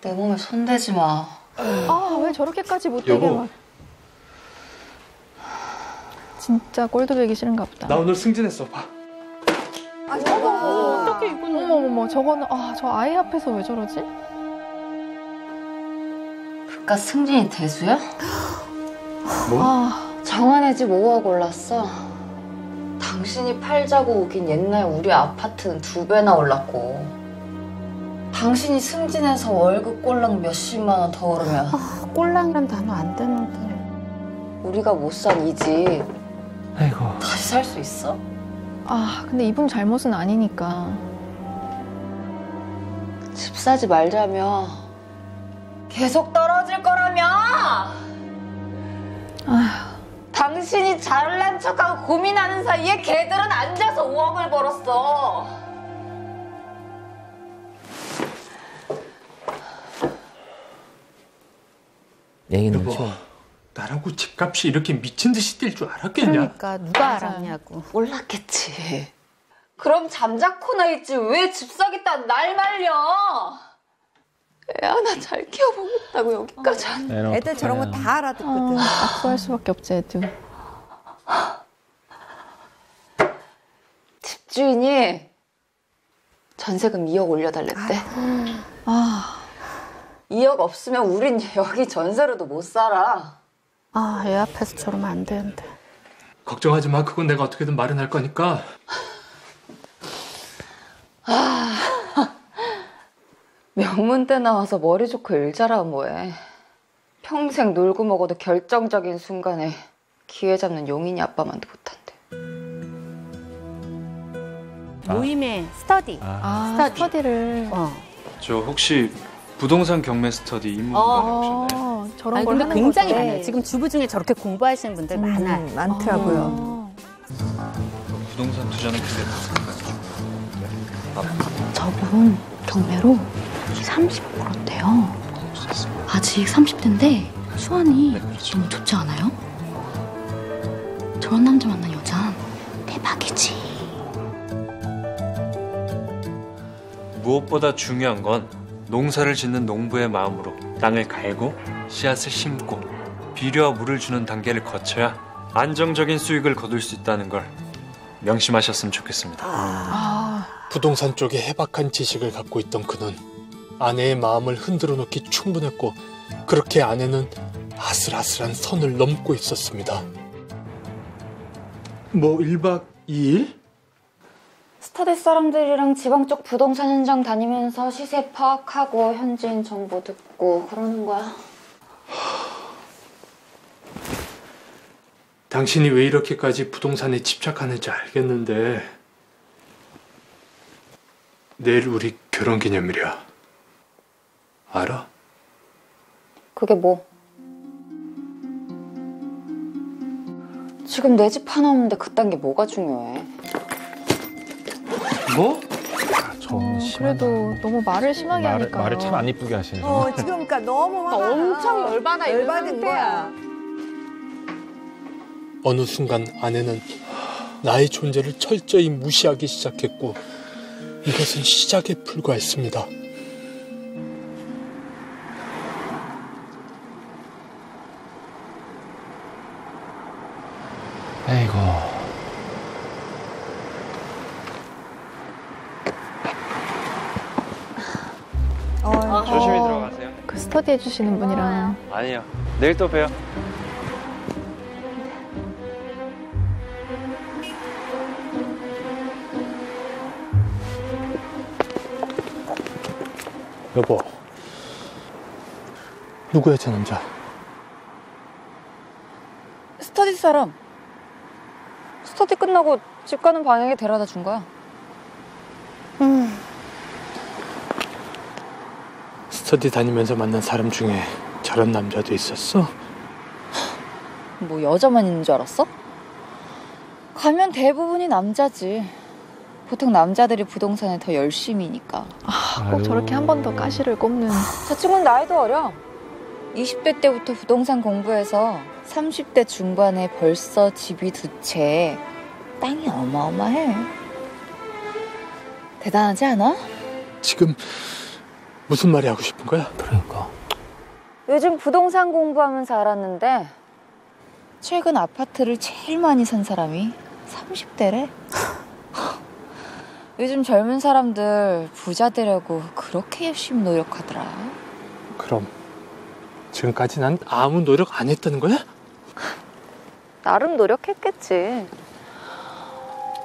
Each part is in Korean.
내 몸에 손대지 마. 아, 왜 저렇게까지 못되게 막. 진짜 꼴도 보기 싫은가 보다. 나 오늘 승진했어. 봐. 어떻게 이건? 어머머머, 저거는 저 아이 앞에서 왜 저러지? 그깟 승진이 대수야? 뭐? 정한의 집 5억 올랐어. 당신이 팔자고 우긴 옛날 우리 아파트는 2배나 올랐고, 당신이 승진해서 월급 꼴랑 몇십만 원 더 오르면 꼴랑이란 단어 안 되는데. 우리가 못 산 이 집 아이고. 다시 살 수 있어? 근데 이분 잘못은 아니니까. 집 사지 말자며. 계속 떨어질 거라며. 당신이 잘난 척하고 고민하는 사이에 걔들은 앉아서 5억을 벌었어. 얘기는 여보, 좀. 나라고 집값이 이렇게 미친 듯이 뛸 줄 알았겠냐? 그러니까 누가 알았냐고. 몰랐겠지. 그럼 잠자코나 있지 왜 집 사겠다 날 말려. 애 하나 잘 키워보겠다고 여기까지 하는. 애들 저런 거 다 알아듣거든. 악수할 수밖에 없지, 애들. 집주인이 전세금 2억 올려달랬대. 2억 없으면 우린 여기 전세로도 못 살아. 애 앞에서 저러면 안 되는데. 걱정하지 마. 그건 내가 어떻게든 마련할 거니까. 명문 때 나와서 머리 좋고 일 잘하면 뭐해. 평생 놀고 먹어도 결정적인 순간에 기회 잡는 용인이 아빠만도 못한대. 모임의 스터디. 스터디를. 저 혹시 부동산 경매 스터디 입문반에 오셨나요? 저런 걸 근데 하는 굉장히 거죠. 많아요. 지금 주부 중에 저렇게 공부하시는 분들 많아요. 많더라고요. 부동산 투자는 근데 저분 경매로 30%대요. 아직 30대인데 수완이 너무 좋지 않아요? 저런 남자 만난 여잔 대박이지. 무엇보다 중요한 건 농사를 짓는 농부의 마음으로 땅을 갈고 씨앗을 심고 비료와 물을 주는 단계를 거쳐야 안정적인 수익을 거둘 수 있다는 걸 명심하셨으면 좋겠습니다. 부동산 쪽에 해박한 지식을 갖고 있던 그는 아내의 마음을 흔들어 놓기 충분했고, 그렇게 아내는 아슬아슬한 선을 넘고 있었습니다. 뭐 1박 2일? 스터디 사람들이랑 지방 쪽 부동산 현장 다니면서 시세 파악하고 현지인 정보 듣고 그러는 거야. 당신이 왜 이렇게까지 부동산에 집착하는지 알겠는데, 내일 우리 결혼기념일이야. 알아? 그게 뭐? 지금 내 집 하나 없는데 그딴 게 뭐가 중요해? 뭐? 그래도 너무 말을 심하게 하니까. 말을 참 안 이쁘게 하시네. 지금 그러니까 너무 화가 엄청 열받은 거야. 어느 순간 아내는 나의 존재를 철저히 무시하기 시작했고, 이것은 시작에 불과했습니다. 아이고. 조심히 들어가세요. 그 스터디 해주시는 분이랑. 아니요. 내일 또 봬요. 여보, 누구야 저 남자? 스터디 사람. 스터디 끝나고 집 가는 방향에 데려다 준 거야. 스터디 다니면서 만난 사람 중에 저런 남자도 있었어? 뭐 여자만 있는 줄 알았어? 가면 대부분이 남자지. 보통 남자들이 부동산에 더 열심히니까. 꼭 저렇게 한 번 더 가시를 꼽는. 저 친구는 나이도 어려. 20대 때부터 부동산 공부해서 30대 중반에 벌써 집이 2채. 땅이 어마어마해. 대단하지 않아? 지금 무슨 말이 하고 싶은 거야? 그러니까. 요즘 부동산 공부하면서 알았는데 최근 아파트를 제일 많이 산 사람이 30대래. 요즘 젊은 사람들 부자 되려고 그렇게 열심히 노력하더라. 그럼 지금까지 난 아무 노력 안 했다는 거야? 나름 노력했겠지.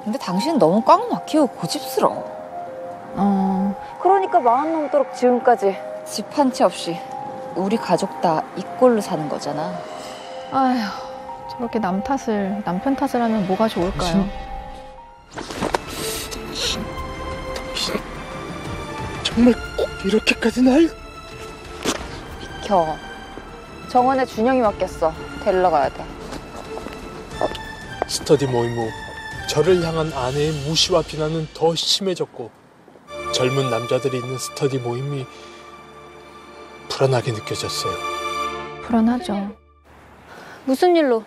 근데 당신은 너무 꽉 막히고 고집스러워. 그러니까 마흔 넘도록 지금까지 집 한 채 없이 우리 가족 다 이 꼴로 사는 거잖아. 아휴, 저렇게 남편 탓을 하면 뭐가 좋을까요? 정말 꼭 이렇게까지 날? 비켜. 정원에 준영이 맡겼어. 데리러 가야 돼. 스터디 모임 후 저를 향한 아내의 무시와 비난은 더 심해졌고 젊은 남자들이 있는 스터디 모임이 불안하게 느껴졌어요. 불안하죠. 무슨 일로?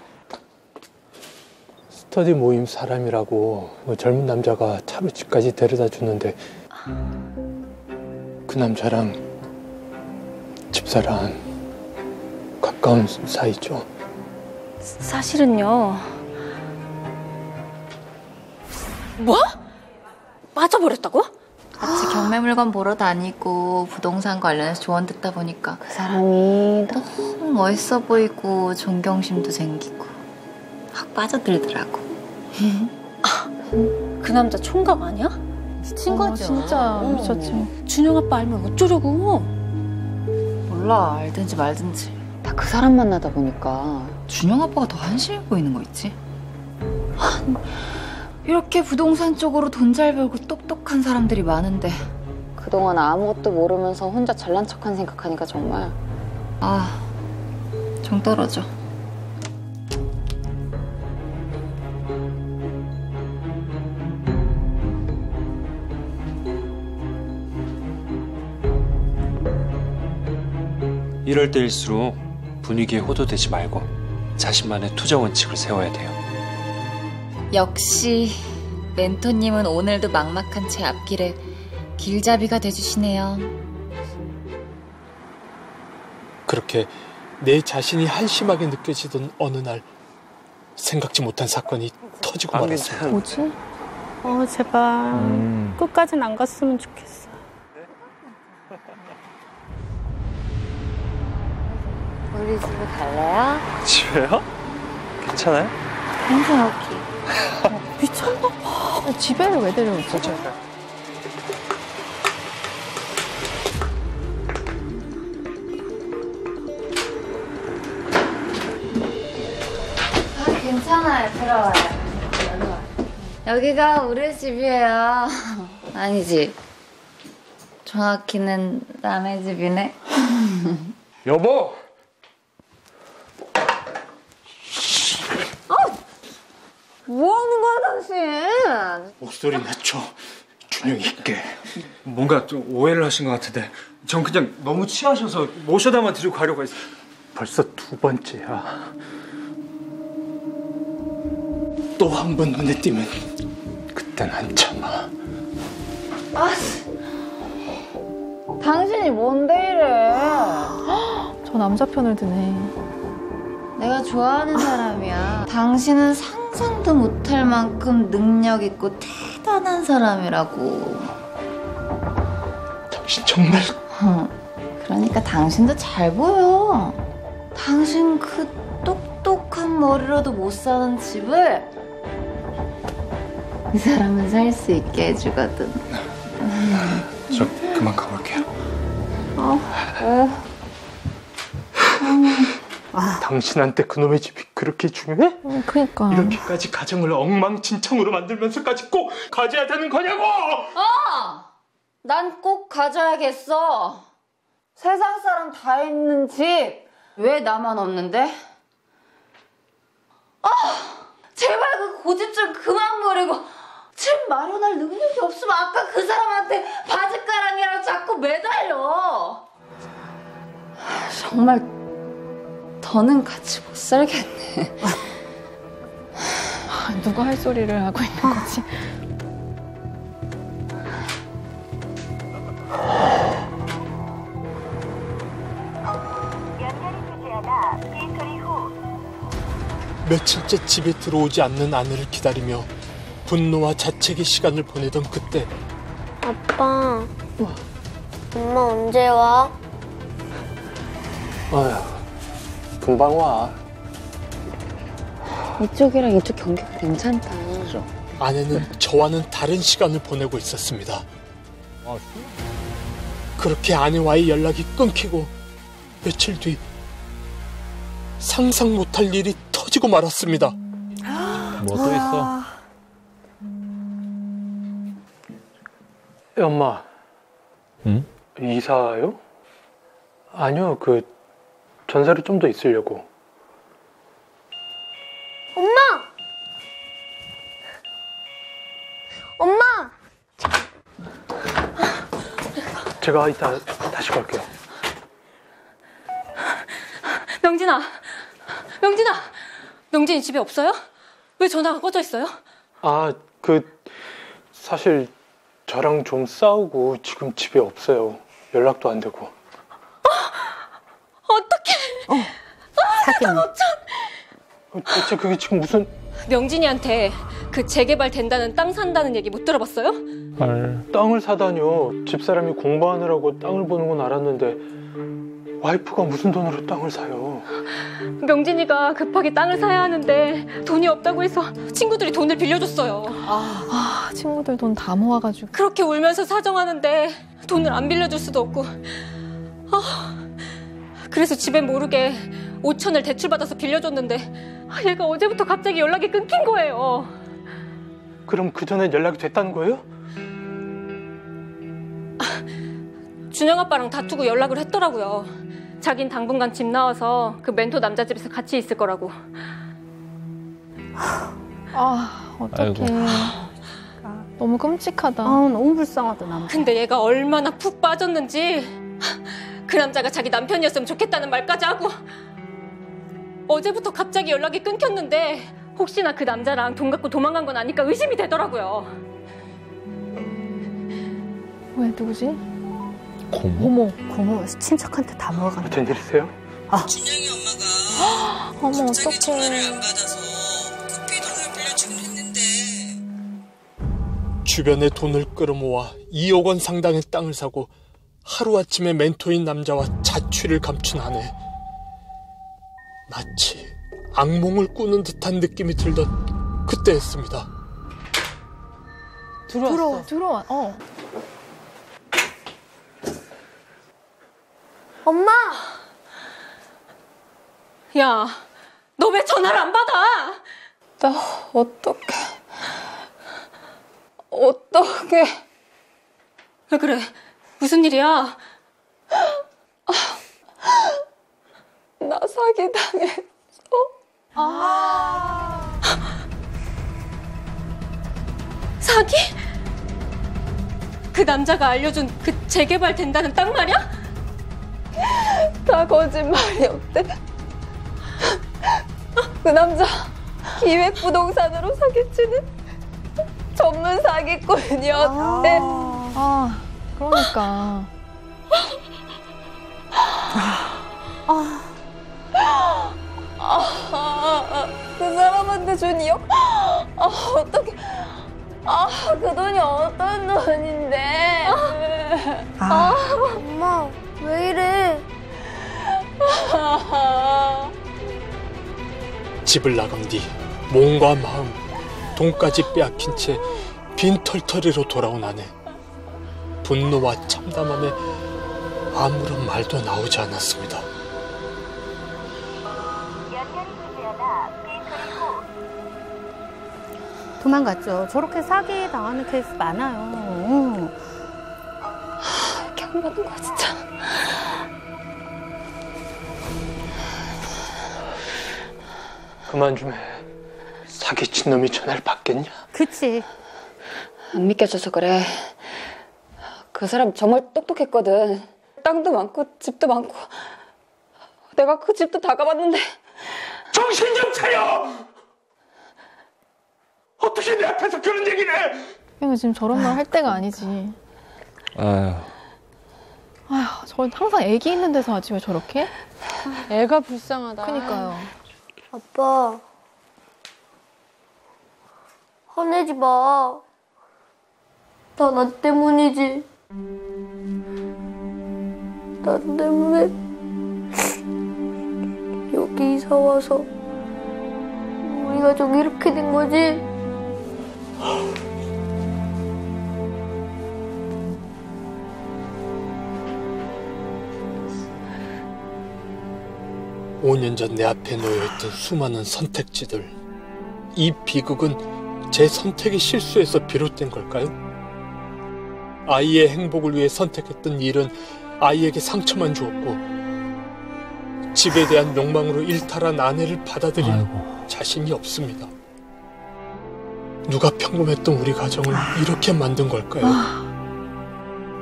스터디 모임 사람이라고 젊은 남자가 차로 집까지 데려다 주는데 그 남자랑 집사랑 가까운 사이죠. 사실은요. 뭐? 빠져버렸다고? 같이 경매 물건 보러 다니고 부동산 관련해서 조언 듣다 보니까 그 사람이 너무 멋있어 보이고 존경심도 생기고 확 빠져들더라고. 그 남자 총각 아니야? 미친 거죠. 진짜 미쳤지. 준영 아빠 알면 어쩌려고? 몰라, 알든지 말든지. 나 그 사람 만나다 보니까 준영 아빠가 더 한심해 보이는 거 있지? 이렇게 부동산 쪽으로 돈 잘 벌고 똑똑한 사람들이 많은데 그동안 아무것도 모르면서 혼자 잘난 척한 생각하니까 정말 정 떨어져. 이럴 때일수록 분위기에 호도되지 말고 자신만의 투자 원칙을 세워야 돼요. 역시 멘토님은 오늘도 막막한 제 앞길에 길잡이가 돼주시네요. 그렇게 내 자신이 한심하게 느껴지던 어느 날 생각지 못한 사건이 터지고 말았습니다. 뭐지? 제발 끝까진 안 갔으면 좋겠어. 우리 집에 갈래요? 집에요? 괜찮아요? 괜찮을게. 미쳤나 봐. 집에를 왜 데려오지? 괜찮아요. 들어와요. 여기가 우리 집이에요. 아니지. 정확히는 남의 집이네. 여보! 뭐 하는 거야, 당신? 목소리 낮춰. 준영 있게. 뭔가 좀 오해를 하신 것 같은데 전 그냥 너무 취하셔서 모셔다만 드리고 가려고 했어요. 벌써 두 번째야. 또 한 번 눈에 띄면 그땐 안 참아. 당신이 뭔데 이래? 저 남자 편을 드네. 내가 좋아하는 사람이야. 당신은 상상도 못할 만큼 능력 있고 대단한 사람이라고. 당신 정말 그러니까 당신도 잘 보여. 당신 그 똑똑한 머리로도 못 사는 집을 이 사람은 살 수 있게 해주거든. 저 그만 가볼게요. 당신한테 그놈의 집이 그렇게 중요해? 그니까. 이렇게까지 가정을 엉망진창으로 만들면서까지 꼭 가져야 되는 거냐고! 난 꼭 가져야겠어. 세상 사람 다 있는 집 왜 나만 없는데? 제발 그 고집 좀 그만 부리고 집 마련할 능력이 없으면 아까 그 사람한테 바짓가랑이랑 자꾸 매달려. 정말 더는 같이 못 살겠네. 누가 할 소리를 하고 있는 거지? 며칠째 집에 들어오지 않는 아내를 기다리며 분노와 자책의 시간을 보내던 그때 아빠, 엄마 언제 와? 아휴, 금방 와. 이쪽이랑 이쪽 경계가 괜찮다. 아내는 저와는 다른 시간을 보내고 있었습니다. 그렇게 아내와의 연락이 끊기고 며칠 뒤 상상 못할 일이 터지고 말았습니다. 뭐 또 있어? 엄마. 응? 이사요? 아니요, 전세로 좀 더 있으려고. 엄마! 제가 이따 다시 갈게요. 명진아! 명진아! 명진이 집에 없어요? 왜 전화가 꺼져 있어요? 사실 저랑 좀 싸우고 지금 집에 없어요. 연락도 안 되고. 어떡해! 사귀는. 대체 그게 지금 무슨... 명진이한테 그 재개발 된다는 땅 산다는 얘기 못 들어봤어요? 땅을 사다뇨. 집사람이 공부하느라고 땅을 보는 건 알았는데 와이프가 무슨 돈으로 땅을 사요. 명진이가 급하게 땅을 사야 하는데 돈이 없다고 해서 친구들이 돈을 빌려줬어요. 친구들 돈 다 모아가지고. 그렇게 울면서 사정하는데 돈을 안 빌려줄 수도 없고. 그래서 집에 모르게 5천을 대출받아서 빌려줬는데 얘가 어제부터 갑자기 연락이 끊긴 거예요. 그럼 그 전에 연락이 됐다는 거예요? 준영 아빠랑 다투고 연락을 했더라고요. 자긴 당분간 집 나와서 그 멘토 남자 집에서 같이 있을 거라고. 어떡해. 아이고. 너무 끔찍하다. 너무 불쌍하다, 남자. 근데 얘가 얼마나 푹 빠졌는지 그 남자가 자기 남편이었으면 좋겠다는 말까지 하고 어제부터 갑자기 연락이 끊겼는데 혹시나 그 남자랑 돈 갖고 도망간 건 아닐까 의심이 되더라고요. 왜 누구지? 고모? 고모 친척한테 다 먹어간다. 된 일이세요? 준영이 엄마가 어머, 자기 전화를 어떡해. 안 받아서 급히 돈을 빌려주긴 했는데 주변에 돈을 끌어모아 2억 원 상당의 땅을 사고 하루아침에 멘토인 남자와 자취를 감춘 아내. 마치 악몽을 꾸는 듯한 느낌이 들던 그때였습니다. 들어와. 엄마! 야, 너 왜 전화를 안 받아? 나 어떡해. 왜 그래? 무슨 일이야? 나 사기당했어. 사기? 그 남자가 알려준 그 재개발 된다는 땅 말이야? 다 거짓말이었대. 그 남자 기획부동산으로 사기치는 전문 사기꾼이었대. 그러니까. 그 사람한테 준 2억? 어떡해. 그 돈이 어떤 돈인데. 엄마, 왜 이래? 집을 나간 뒤 몸과 마음, 돈까지 빼앗긴 채 빈털터리로 돌아온 아내. 분노와 참담함에 아무런 말도 나오지 않았습니다. 도망갔죠. 저렇게 사기 당하는 케이스 많아요. 이렇게 안 받는 거야, 진짜. 그만 좀 해. 사기친 놈이 전화를 받겠냐? 그치. 안 믿겨줘서 그래. 그 사람 정말 똑똑했거든. 땅도 많고 집도 많고. 내가 그 집도 다 가봤는데. 정신 좀 차려! 어떻게 내 앞에서 그런 얘기를 해? 그냥 지금 저런 말 할 때가 아니지. 아휴. 저 항상 애기 있는 데서 하지 왜 저렇게? 애가 불쌍하다. 그니까요. 아빠, 화내지 마. 다 나 때문이지. 나 때문에 여기 이사 와서 우리 가족 이렇게 된 거지? 5년 전 내 앞에 놓여있던 수많은 선택지들. 이 비극은 제 선택의 실수에서 비롯된 걸까요? 아이의 행복을 위해 선택했던 일은 아이에게 상처만 주었고 집에 대한 욕망으로 일탈한 아내를 받아들일 자신이 없습니다. 누가 평범했던 우리 가정을 이렇게 만든 걸까요?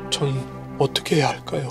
전 어떻게 해야 할까요?